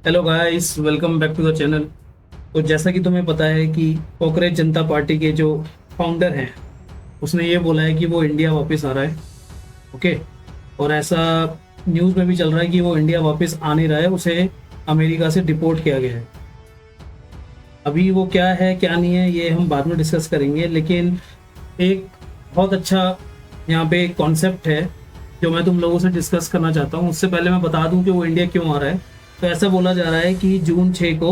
Hello guys, welcome back to the channel. तो जैसा कि तुम्हें पता है कि कॉकरोच जनता पार्टी के जो फाउंडर हैं उसने ये बोला है कि वो इंडिया वापस आ रहा है। ओके। और ऐसा न्यूज़ में भी चल रहा है कि वो इंडिया वापस आ नहीं रहा है, उसे अमेरिका से डिपोर्ट किया गया है। अभी वो क्या है क्या नहीं है ये हम बाद में डिस्कस करेंगे, लेकिन एक बहुत अच्छा यहाँ पे एक कॉन्सेप्ट है जो मैं तुम लोगों से डिस्कस करना चाहता हूँ। उससे पहले मैं बता दूं कि वो इंडिया क्यों आ रहा है। तो ऐसा बोला जा रहा है कि जून 6 को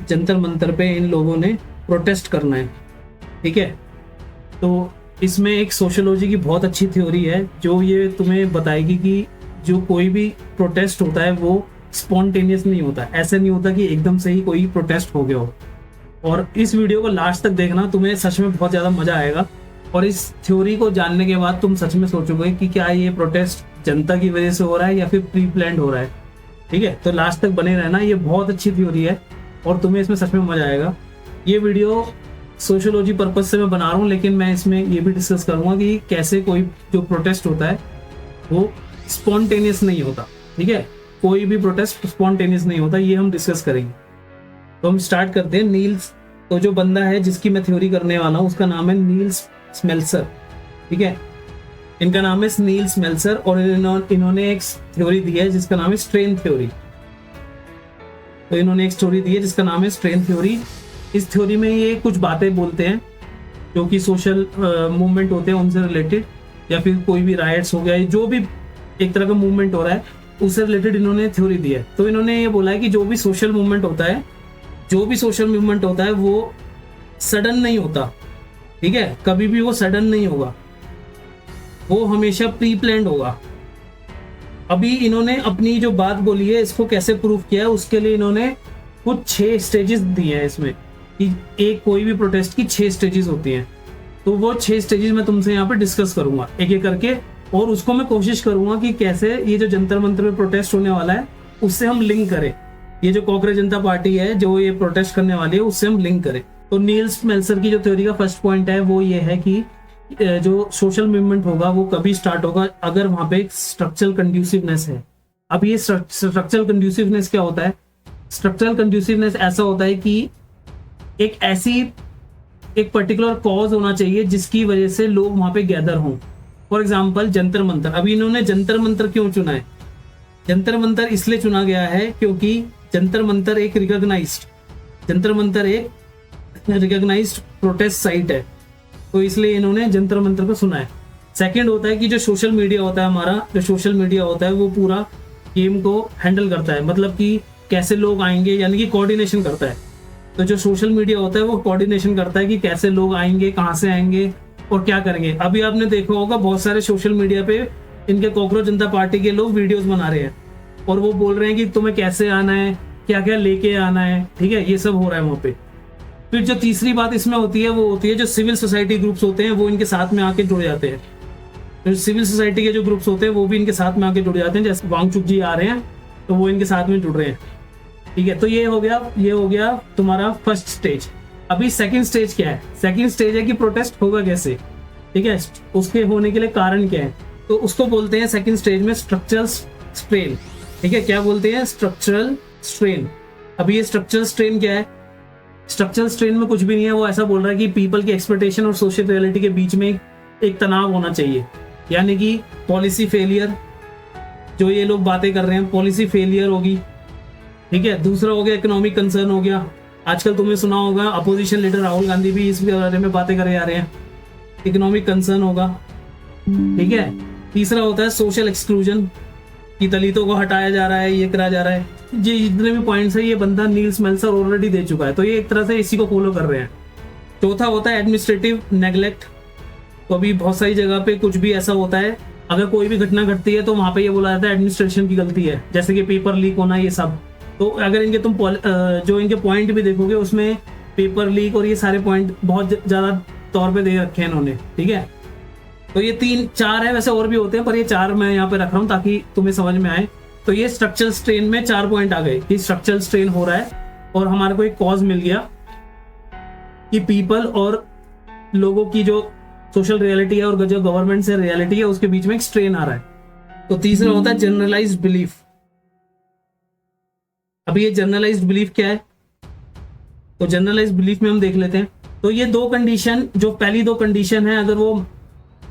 जंतर मंतर पे इन लोगों ने प्रोटेस्ट करना है। ठीक है। तो इसमें एक सोशियोलॉजी की बहुत अच्छी थ्योरी है जो ये तुम्हें बताएगी कि जो कोई भी प्रोटेस्ट होता है वो स्पॉन्टेनियस नहीं होता। ऐसे नहीं होता कि एकदम से ही कोई प्रोटेस्ट हो गया हो। और इस वीडियो को लास्ट तक देखना, तुम्हें सच में बहुत ज़्यादा मजा आएगा। और इस थ्योरी को जानने के बाद तुम सच में सोचोगे कि क्या ये प्रोटेस्ट जनता की वजह से हो रहा है या फिर प्री प्लान्ड हो रहा है। ठीक है, तो लास्ट तक बने रहना, ये बहुत अच्छी थ्योरी है और तुम्हें इसमें सच में मजा आएगा। ये वीडियो सोशियोलॉजी पर्पज से मैं बना रहा हूँ, लेकिन मैं इसमें ये भी डिस्कस करूंगा कि कैसे कोई जो प्रोटेस्ट होता है वो स्पॉन्टेनियस नहीं होता। ठीक है, कोई भी प्रोटेस्ट स्पॉन्टेनियस नहीं होता, ये हम डिस्कस करेंगे। तो हम स्टार्ट करते हैं। नील्स, तो जो बंदा है जिसकी मैं थ्योरी करने वाला हूँ उसका नाम है नील्स स्मेल्सर। ठीक है, इनका नाम है नील्स स्मेल्सर और इन्होंने एक थ्योरी दी है जिसका नाम है स्ट्रेन थ्योरी। तो इन्होंने एक स्टोरी दी है जिसका नाम है स्ट्रेन थ्योरी। इस थ्योरी में ये कुछ बातें बोलते हैं जो कि सोशल मूवमेंट होते हैं उनसे रिलेटेड, या फिर कोई भी राइट्स हो गया, जो भी एक तरह का मूवमेंट हो रहा है उससे रिलेटेड इन्होंने थ्योरी दी है। तो इन्होंने ये बोला है कि जो भी सोशल मूवमेंट होता है वो सडन नहीं होता। ठीक है, कभी भी वो सडन नहीं होगा, वो हमेशा प्री प्लान्ड होगा। अभी इन्होंने अपनी जो बात बोली है इसको कैसे प्रूफ किया है, उसके लिए इन्होंने कुछ 6 स्टेजेस दिए हैं इसमें, कि एक कोई भी प्रोटेस्ट की 6 स्टेजेस होती हैं। तो वो 6 स्टेजेस मैं तुमसे यहाँ पे डिस्कस करूंगा एक एक करके, और उसको मैं कोशिश करूंगा कि कैसे ये जो जंतर मंतर में प्रोटेस्ट होने वाला है उससे हम लिंक करें। ये जो कॉकरोच जनता पार्टी है जो ये प्रोटेस्ट करने वाली है उससे हम लिंक करें। तो नील्स मेल्सर की जो थ्योरी का फर्स्ट पॉइंट है वो ये है कि जो सोशल मूवमेंट होगा वो कभी स्टार्ट होगा अगर वहां पे स्ट्रक्चरल कंड्यूसिवनेस है। अब ये स्ट्रक्चरल कंड्यूसिवनेस क्या होता है? स्ट्रक्चरल कंड्यूसिवनेस ऐसा होता है कि एक पर्टिकुलर कॉज होना चाहिए जिसकी वजह से लोग वहां पे गैदर हों। For example Jantar Mantar. अभी इन्होंने जंतर मंतर क्यों चुना है? जंतर मंतर इसलिए चुना गया है क्योंकि जंतर मंतर एक रिकॉग्नाइज्ड प्रोटेस्ट साइट है, तो इसलिए इन्होंने जंतर मंतर को सुना है। सेकंड होता है कि जो सोशल मीडिया होता है हमारा, जो सोशल मीडिया होता है वो पूरा गेम को हैंडल करता है, मतलब कि कैसे लोग आएंगे, यानी कि कोऑर्डिनेशन करता है। तो जो सोशल मीडिया होता है वो कोऑर्डिनेशन करता है कि कैसे लोग आएंगे, कहाँ से आएंगे और क्या करेंगे। अभी आपने देखा होगा बहुत सारे सोशल मीडिया पे इनके कॉकरोच जनता पार्टी के लोग वीडियोस बना रहे हैं और वो बोल रहे हैं कि तुम्हें कैसे आना है, क्या क्या लेके आना है। ठीक है, ये सब हो रहा है वहां पे। फिर जो तीसरी बात इसमें होती है वो होती है जो सिविल सोसाइटी ग्रुप्स होते हैं वो इनके साथ में आके जुड़ जाते हैं। तो सिविल सोसाइटी के जो ग्रुप्स होते हैं वो भी इनके साथ में आके जुड़ जाते हैं। जैसे वांगचुक जी आ रहे हैं तो वो इनके साथ में जुड़ रहे हैं। ठीक है, तो ये हो गया तुम्हारा फर्स्ट स्टेज। अभी सेकंड स्टेज क्या है? सेकंड स्टेज है कि प्रोटेस्ट होगा कैसे। ठीक है, उसके होने के लिए कारण क्या है, तो उसको बोलते हैं सेकंड स्टेज में स्ट्रक्चरल स्ट्रेन। ठीक है, क्या बोलते हैं? Structural strain. अभी ये स्ट्रक्चरल स्ट्रेन क्या है? स्ट्रक्चरल स्ट्रेन में कुछ भी नहीं है, वो ऐसा बोल रहा है कि पीपल की एक्सपेक्टेशन और सोशल रियलिटी के बीच में एक तनाव होना चाहिए, यानी कि पॉलिसी फेलियर, जो ये लोग बातें कर रहे हैं पॉलिसी फेलियर होगी। ठीक है, दूसरा हो गया इकोनॉमिक कंसर्न हो गया। आजकल तुमने सुना होगा अपोजिशन लीडर राहुल गांधी भी इस बारे में बातें करे जा रहे हैं, इकोनॉमिक कंसर्न होगा। ठीक है, तीसरा होता है सोशल एक्सक्लूजन, कि दलितों को हटाया जा रहा है, ये करा जा रहा है। ये जितने भी पॉइंट्स है ये बंदा नील्स मेल्सर ऑलरेडी दे चुका है, तो ये एक तरह से इसी को फॉलो कर रहे हैं। चौथा होता है एडमिनिस्ट्रेटिव नेग्लेक्ट। तो अभी बहुत सारी जगह पे कुछ भी ऐसा होता है, अगर कोई भी घटना घटती है तो वहां पे ये बोला जाता है एडमिनिस्ट्रेशन की गलती है, जैसे कि पेपर लीक होना, ये सब। तो अगर इनके तुम जो इनके पॉइंट भी देखोगे उसमें पेपर लीक और ये सारे पॉइंट बहुत ज्यादा तौर पे दे रखे हैं इन्होंने। ठीक है, तो ये 3-4 है, वैसे और भी होते हैं पर ये 4 मैं यहाँ पे रख रहा हूँ ताकि तुम्हें समझ में आए। तो ये स्ट्रक्चरल स्ट्रेन में 4 पॉइंट आ गए कि स्ट्रक्चरल स्ट्रेन हो रहा है और हमारे को एक कॉज मिल गया कि पीपल और लोगों की जो सोशल रियलिटी है और जो गवर्नमेंट से रियलिटी है उसके बीच में एक स्ट्रेन आ रहा है। तो तीसरा होता है जनरलाइज्ड बिलीफ। अभी ये जनरलाइज्ड बिलीफ क्या है, तो जनरलाइज्ड बिलीफ में हम देख लेते हैं। तो ये दो कंडीशन, जो पहली दो कंडीशन है, अगर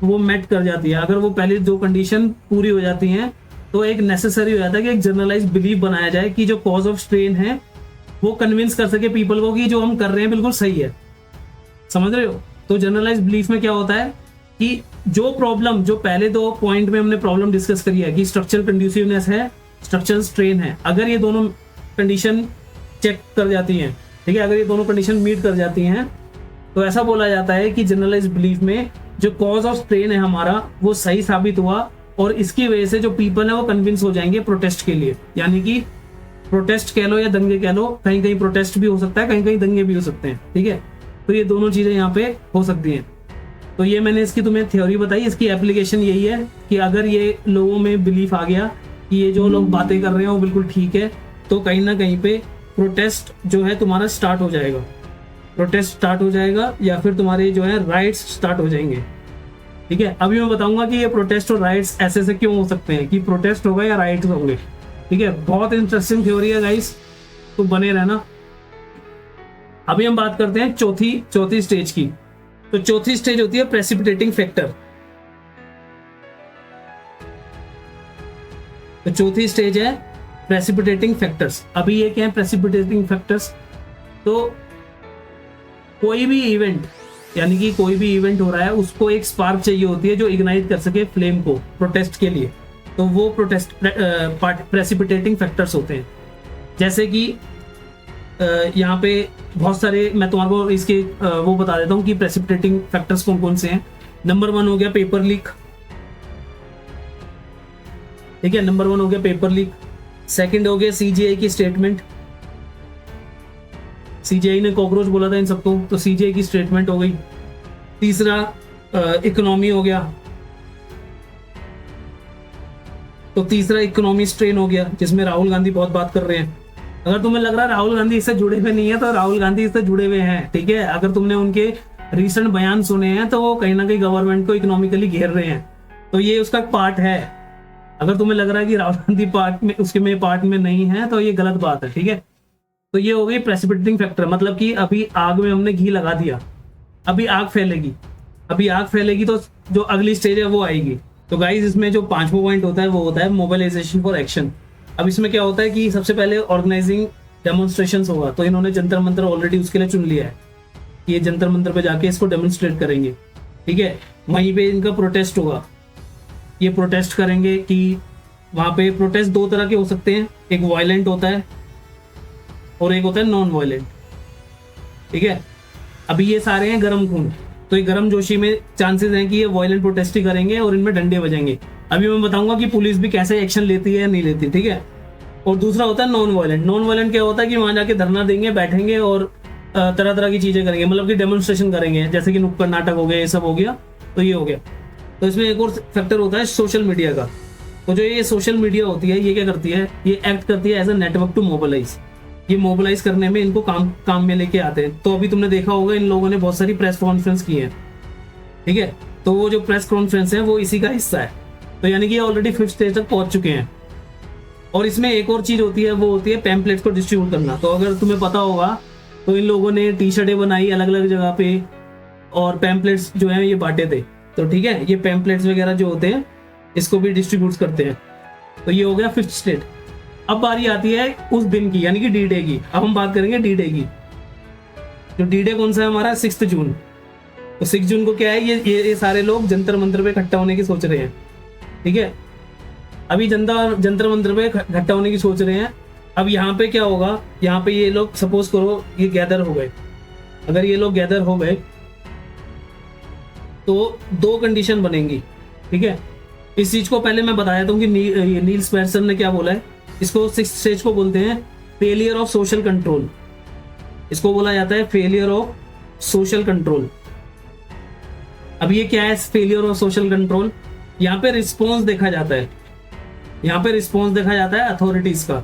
वो मेट कर जाती है, अगर वो पहली दो कंडीशन पूरी हो जाती हैं, तो एक नेसेसरी हो जाता है कि एक जनरलाइज्ड बिलीफ बनाया जाए कि जो कॉज ऑफ स्ट्रेन है वो कन्विंस कर सके पीपल को कि जो हम कर रहे हैं बिल्कुल सही है। समझ रहे हो? तो जनरलाइज्ड बिलीफ में क्या होता है कि जो प्रॉब्लम, जो पहले दो पॉइंट में हमने प्रॉब्लम डिस्कस करी है कि स्ट्रक्चरल कंड्यूसिवनेस है, स्ट्रक्चरल स्ट्रेन है, अगर ये दोनों कंडीशन चेक कर जाती हैं, ठीक है, अगर ये दोनों कंडीशन मीट कर जाती हैं, तो ऐसा बोला जाता है कि जनरलाइज्ड बिलीफ में जो कॉज ऑफ स्ट्रेन है हमारा वो सही साबित हुआ, और इसकी वजह से जो पीपल है वो कन्विंस हो जाएंगे प्रोटेस्ट के लिए। यानी कि प्रोटेस्ट कह लो या दंगे कह लो, कहीं कहीं प्रोटेस्ट भी हो सकता है, कहीं कहीं दंगे भी हो सकते हैं, ठीक है। तो ये दोनों चीजें यहाँ पे हो सकती हैं। तो ये मैंने इसकी तुम्हें थ्योरी बताई, इसकी एप्लीकेशन यही है कि अगर ये लोगों में बिलीफ आ गया कि ये जो लोग बातें कर रहे हैं वो बिल्कुल ठीक है, तो कहीं ना कहीं पे प्रोटेस्ट जो है तुम्हारा स्टार्ट हो जाएगा, प्रोटेस्ट स्टार्ट हो जाएगा, या फिर तुम्हारे जो है राइट्स स्टार्ट हो जाएंगे, ठीक है। अभी मैं बताऊंगा कि ये प्रोटेस्ट और राइट्स ऐसे से क्यों हो सकते हैं, कि प्रोटेस्ट होगा या राइट्स होंगे, ठीक है। बहुत इंटरेस्टिंग थ्योरी है गाइस, तो बने रहना। अभी हम बात करते हैं चौथी स्टेज की। तो चौथी स्टेज होती है प्रेसिपिटेटिंग फैक्टर। तो चौथी स्टेज है प्रेसिपिटेटिंग फैक्टर्स। अभी ये क्या है प्रेसिपिटेटिंग फैक्टर्स? तो कोई भी इवेंट, यानी कि कोई भी इवेंट हो रहा है, उसको एक स्पार्क चाहिए होती है जो इग्नाइट कर सके फ्लेम को प्रोटेस्ट के लिए। तो वो प्रोटेस्ट प्रेसिपिटेटिंग फैक्टर्स होते हैं। जैसे कि यहाँ पे बहुत सारे, मैं तुम्हारे को इसके वो बता देता हूँ कि प्रेसिपिटेटिंग फैक्टर्स कौन कौन से हैं। नंबर 1 हो गया पेपर लीक, ठीक है, नंबर 1 हो गया पेपर लीक। सेकंड हो गया सीजीआई की स्टेटमेंट, सीजीआई ने कॉकरोच बोला था इन सबको, तो सीजीआई की स्टेटमेंट हो गई। तीसरा इकोनॉमी हो गया, तो तीसरा इकोनॉमी स्ट्रेन हो गया, जिसमें राहुल गांधी बहुत बात कर रहे हैं। अगर तुम्हें लग रहा है राहुल गांधी इससे जुड़े हुए नहीं है, तो राहुल गांधी इससे जुड़े हुए हैं, ठीक है। अगर तुमने उनके रिसेंट बयान सुने हैं तो वो कहीं ना कहीं गवर्नमेंट को इकोनॉमिकली घेर रहे हैं, तो ये उसका पार्ट है। अगर तुम्हें लग रहा है कि राहुल गांधी पार्ट में, उसके में पार्ट में नहीं है, तो ये गलत बात है, ठीक है। तो ये हो गई प्रेसिपिटेटिंग फैक्टर, मतलब कि अभी आग में हमने घी लगा दिया, अभी आग फैलेगी, अभी आग फैलेगी तो जो अगली स्टेज है वो आएगी। तो गाइस इसमें जो 5वां पॉइंट होता है वो होता है मोबिलाइजेशन फॉर एक्शन। अब इसमें क्या होता है कि सबसे पहले ऑर्गेनाइजिंग डेमोन्स्ट्रेशन होगा, तो इन्होंने जंतर मंतर ऑलरेडी उसके लिए चुन लिया है कि ये जंतर मंतर पे जाके इसको डेमोन्स्ट्रेट करेंगे, ठीक है। वहीं पे इनका प्रोटेस्ट होगा, ये प्रोटेस्ट करेंगे कि वहां पे प्रोटेस्ट 2 तरह के हो सकते हैं, एक वायलेंट होता है और एक होता है नॉन वायलेंट, ठीक है। अभी ये सारे हैं गर्म खून, तो ये गर्म जोशी में चांसेस हैं कि ये वायलेंट प्रोटेस्ट ही करेंगे और इनमें डंडे बजेंगे। अभी मैं बताऊंगा कि पुलिस भी कैसे एक्शन लेती है या नहीं लेती, ठीक है। और दूसरा होता है नॉन वायलेंट। नॉन वायलेंट क्या होता है कि वहां जाके धरना देंगे, बैठेंगे और तरह तरह की चीजें करेंगे, मतलब कि डेमोन्स्ट्रेशन करेंगे, जैसे कि नुक्कड़ नाटक हो गया, ये सब हो गया, तो ये हो गया। तो इसमें एक और फैक्टर होता है सोशल मीडिया का। तो जो ये सोशल मीडिया होती है, ये क्या करती है, ये एक्ट करती है as a network to mobilise. ये मोबिलाइज करने में इनको काम में लेके आते हैं। तो अभी तुमने देखा होगा इन लोगों ने बहुत सारी प्रेस कॉन्फ्रेंस की है, ठीक है। तो वो जो प्रेस कॉन्फ्रेंस है वो इसी का हिस्सा है। तो यानी कि ये ऑलरेडी 5th स्टेज तक पहुंच चुके हैं। और इसमें एक और चीज होती है, वो होती है पैम्पलेट्स को डिस्ट्रीब्यूट करना। तो अगर तुम्हें पता होगा तो इन लोगों ने टी शर्टें बनाई अलग अलग जगह पे और पैम्पलेट्स जो है ये बांटे थे, तो ठीक है, ये पैम्पलेट्स वगैरह जो होते हैं इसको भी डिस्ट्रीब्यूट करते हैं। तो ये हो गया 5th स्टेज। अब बारी आती है उस दिन की, यानी कि डी डे की। अब हम बात करेंगे डी डे की। जो डी डे कौन सा है हमारा, 6 जून। तो 6 जून को क्या है, ये सारे लोग जंतर मंतर पे इकट्ठा होने की सोच रहे हैं, ठीक है। अभी जंतर मंतर पे इकट्ठा होने की सोच रहे हैं। अब यहाँ पे क्या होगा, यहाँ पे ये लोग सपोज करो ये गैदर हो गए। अगर ये लोग गैदर हो गए तो 2 कंडीशन बनेंगी, ठीक है। इस चीज को पहले मैं बता देता हूँ कि नील्स पेयरसन ने क्या बोला है। इसको 6th स्टेज को बोलते हैं फेलियर ऑफ सोशल कंट्रोल। इसको बोला जाता है फेलियर ऑफ सोशल कंट्रोल। अब ये क्या है फेलियर ऑफ सोशल कंट्रोल? यहाँ पे रिस्पॉन्स देखा जाता है, यहाँ पे रिस्पॉन्स देखा जाता है अथॉरिटीज का,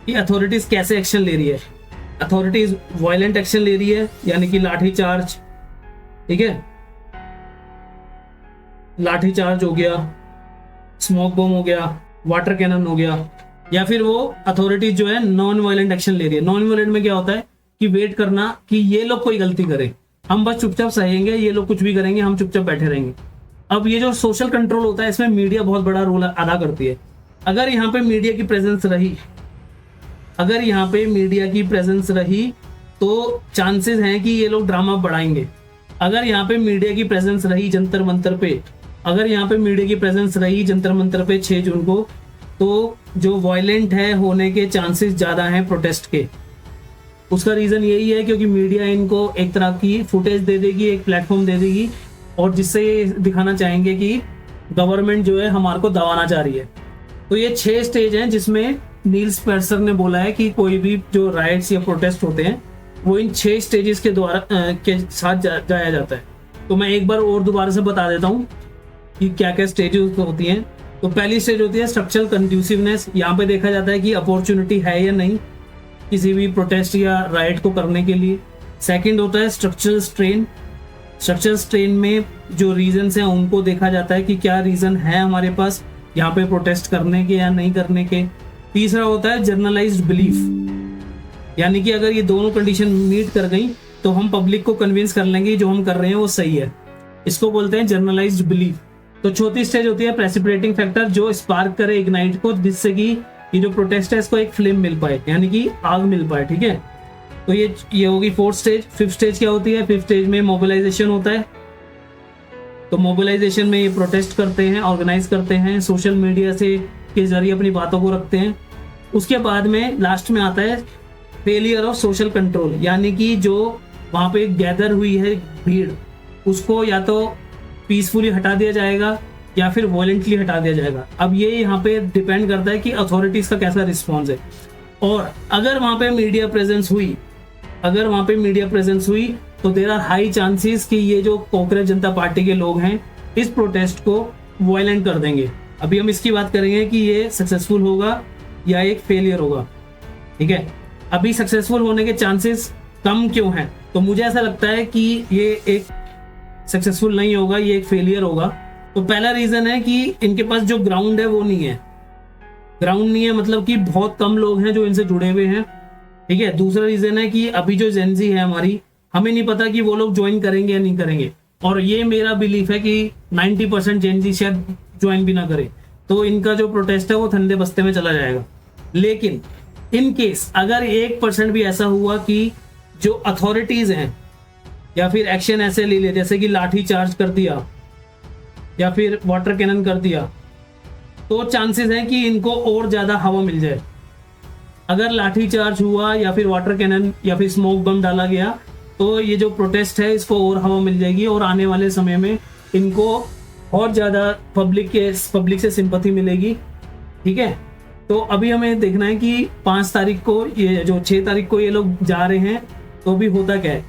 कि अथॉरिटीज कैसे एक्शन ले रही है। अथॉरिटीज वायलेंट एक्शन ले रही है, यानी कि लाठी चार्ज, ठीक है, लाठी चार्ज हो गया, स्मोक बम हो गया, वाटर कैनन हो गया, या फिर वो अथॉरिटी जो है नॉन वायलेंट एक्शन ले रही है। नॉन वायलेंट में क्या होता है कि वेट करना कि ये लोग कोई गलती करे, हम बस चुपचाप सहेंगे, ये लोग कुछ भी करेंगे, हम चुपचाप बैठे रहेंगे। अब ये जो सोशल कंट्रोल होता है, इसमें मीडिया बहुत बड़ा रोल अदा करती है। अगर यहाँ पे मीडिया की प्रेजेंस रही, अगर यहाँ पे मीडिया की प्रेजेंस रही तो चांसेस हैं कि ये लोग ड्रामा बढ़ाएंगे। अगर यहाँ पे मीडिया की प्रेजेंस रही जंतर मंतर पे, अगर यहाँ पे मीडिया की प्रेजेंस रही जंतर मंतर पे 6 जून को, तो जो वायलेंट है होने के चांसेस ज़्यादा हैं प्रोटेस्ट के। उसका रीज़न यही है क्योंकि मीडिया इनको एक तरह की फुटेज दे देगी, एक प्लेटफॉर्म दे देगी, और जिससे ये दिखाना चाहेंगे कि गवर्नमेंट जो है हमारे को दबाना चाह रही है। तो ये 6 स्टेज हैं जिसमें नील्स पेर्सर ने बोला है कि कोई भी जो राइट्स या प्रोटेस्ट होते हैं वो इन 6 स्टेजेस के द्वारा के साथ जाया जाता है। तो मैं एक बार और दोबारा से बता देता हूँ कि क्या क्या स्टेजेस होती हैं। तो पहली स्टेज होती है स्ट्रक्चरल कंड्यूसिवनेस। यहाँ पे देखा जाता है कि अपॉर्चुनिटी है या नहीं किसी भी प्रोटेस्ट या राइट को करने के लिए। सेकंड होता है स्ट्रक्चरल स्ट्रेन। स्ट्रक्चरल स्ट्रेन में जो रीजंस हैं उनको देखा जाता है कि क्या रीजन है हमारे पास यहाँ पे प्रोटेस्ट करने के या नहीं करने के। तीसरा होता है जर्नलाइज्ड बिलीफ, यानी कि अगर ये दोनों कंडीशन मीट कर गई तो हम पब्लिक को कन्विंस कर लेंगे जो हम कर रहे हैं वो सही है। इसको बोलते हैं जर्नलाइज्ड बिलीफ। तो चौथी स्टेज होती है प्रेसिपिटेटिंग फैक्टर, जो स्पार्क करे इग्नाइट को, जिससे कि ये जो प्रोटेस्ट है इसको एक फ्लेम मिल पाए, यानी कि आग मिल पाए। ठीक है, तो ये होगी 4th स्टेज। 5th स्टेज क्या होती है? 5th स्टेज में मोबिलाइजेशन होता है। तो मोबिलाइजेशन में ये प्रोटेस्ट करते हैं, ऑर्गेनाइज करते हैं, सोशल मीडिया से के जरिए अपनी बातों को रखते हैं। उसके बाद में लास्ट में आता है फेलियर ऑफ सोशल कंट्रोल, यानी कि जो वहाँ पे गैदर हुई है भीड़ उसको या तो पीसफुली हटा दिया जाएगा या फिर वॉलेंटली हटा दिया जाएगा। अब ये यहाँ पे डिपेंड करता है कि अथॉरिटीज का कैसा रिस्पॉन्स है। और अगर वहाँ पे मीडिया प्रेजेंस हुई, अगर वहाँ पे मीडिया प्रेजेंस हुई तो देयर आर हाई चांसेस कि ये जो कांग्रेस जनता पार्टी के लोग हैं इस प्रोटेस्ट को वायलेंट कर देंगे। अभी हम इसकी बात करेंगे कि ये सक्सेसफुल होगा या एक फेलियर होगा। ठीक है, अभी सक्सेसफुल होने के चांसेस कम क्यों हैं? तो मुझे ऐसा लगता है कि ये एक सक्सेसफुल नहीं होगा, ये एक फेलियर होगा। तो पहला रीजन है कि इनके पास जो ग्राउंड है वो नहीं है। ग्राउंड नहीं है मतलब कि बहुत कम लोग हैं जो इनसे जुड़े हुए हैं। ठीक है, दूसरा रीजन है कि अभी जो जेनजी है हमारी, हमें नहीं पता कि वो लोग ज्वाइन करेंगे या नहीं करेंगे। और ये मेरा बिलीफ है कि 90% जेनजी शायद ज्वाइन भी ना करे, तो इनका जो प्रोटेस्ट है वो ठंडे बस्ते में चला जाएगा। लेकिन इन केस अगर 1% भी ऐसा हुआ कि जो अथॉरिटीज हैं या फिर एक्शन ऐसे ले लिया, जैसे कि लाठी चार्ज कर दिया या फिर वाटर कैनन कर दिया, तो चांसेस हैं कि इनको और ज्यादा हवा मिल जाए। अगर लाठी चार्ज हुआ या फिर वाटर कैनन या फिर स्मोक बम डाला गया तो ये जो प्रोटेस्ट है इसको और हवा मिल जाएगी और आने वाले समय में इनको और ज्यादा पब्लिक से सिंपैथी मिलेगी। ठीक है, तो अभी हमें देखना है कि 5 तारीख को, ये जो 6 तारीख को ये लोग जा रहे हैं, तो अभी होता क्या है।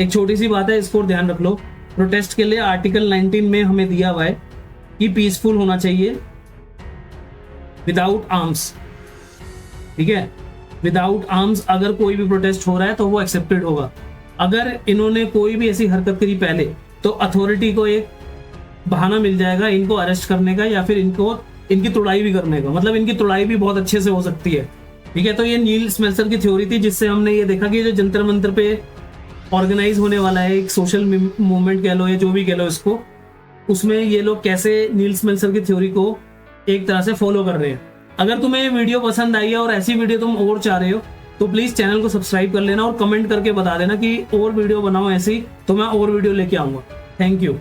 एक छोटी सी बात है, इसको ध्यान रख लो। प्रोटेस्ट के लिए आर्टिकल 19 में हमें दिया हुआ है कि पीसफुल होना चाहिए विदाउट आर्म्स। ठीक है, विदाउट आर्म्स अगर कोई भी प्रोटेस्ट हो रहा है तो वो एक्सेप्टेड होगा। अगर इन्होंने कोई भी ऐसी हरकत करी पहले तो अथॉरिटी को एक बहाना मिल जाएगा इनको अरेस्ट करने का या फिर इनकी तुड़ाई भी करने का। मतलब इनकी तुड़ाई भी बहुत अच्छे से हो सकती है। ठीक है, तो ये नील स्मेल्सर की थ्योरी थी जिससे हमने ये देखा कि जो जंतर मंतर पे ऑर्गेनाइज होने वाला है एक सोशल मूवमेंट कह लो या जो भी कह लो इसको, उसमें ये लोग कैसे नील स्मेल्सर की थ्योरी को एक तरह से फॉलो कर रहे हैं। अगर तुम्हें ये वीडियो पसंद आई है और ऐसी वीडियो तुम और चाह रहे हो तो प्लीज चैनल को सब्सक्राइब कर लेना और कमेंट करके बता देना कि और वीडियो बनाओ ऐसी, तो मैं और वीडियो लेके आऊंगा। Thank you.